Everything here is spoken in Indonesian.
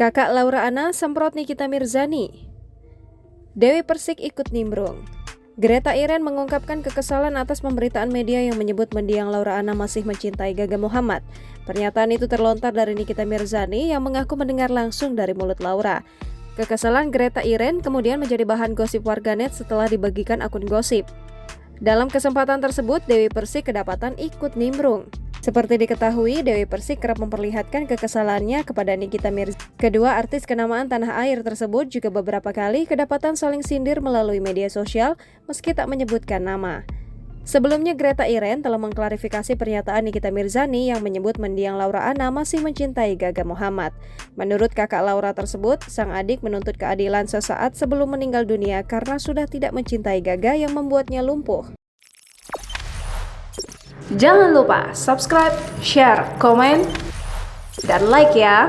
Kakak Laura Anna semprot Nikita Mirzani. Dewi Persik ikut nimbrung. Greta Iren mengungkapkan kekesalan atas pemberitaan media yang menyebut mendiang Laura Anna masih mencintai Gaga Muhammad. Pernyataan itu terlontar dari Nikita Mirzani yang mengaku mendengar langsung dari mulut Laura. Kekesalan Greta Iren kemudian menjadi bahan gosip warganet setelah dibagikan akun gosip. Dalam kesempatan tersebut, Dewi Persik kedapatan ikut nimbrung. Seperti diketahui, Dewi Persik kerap memperlihatkan kekesalannya kepada Nikita Mirzani. Kedua artis kenamaan tanah air tersebut juga beberapa kali kedapatan saling sindir melalui media sosial meski tak menyebutkan nama. Sebelumnya, Greta Iren telah mengklarifikasi pernyataan Nikita Mirzani yang menyebut mendiang Laura Anna masih mencintai Gaga Muhammad. Menurut kakak Laura tersebut, sang adik menuntut keadilan sesaat sebelum meninggal dunia karena sudah tidak mencintai Gaga yang membuatnya lumpuh. Jangan lupa subscribe, share, komen, dan like ya!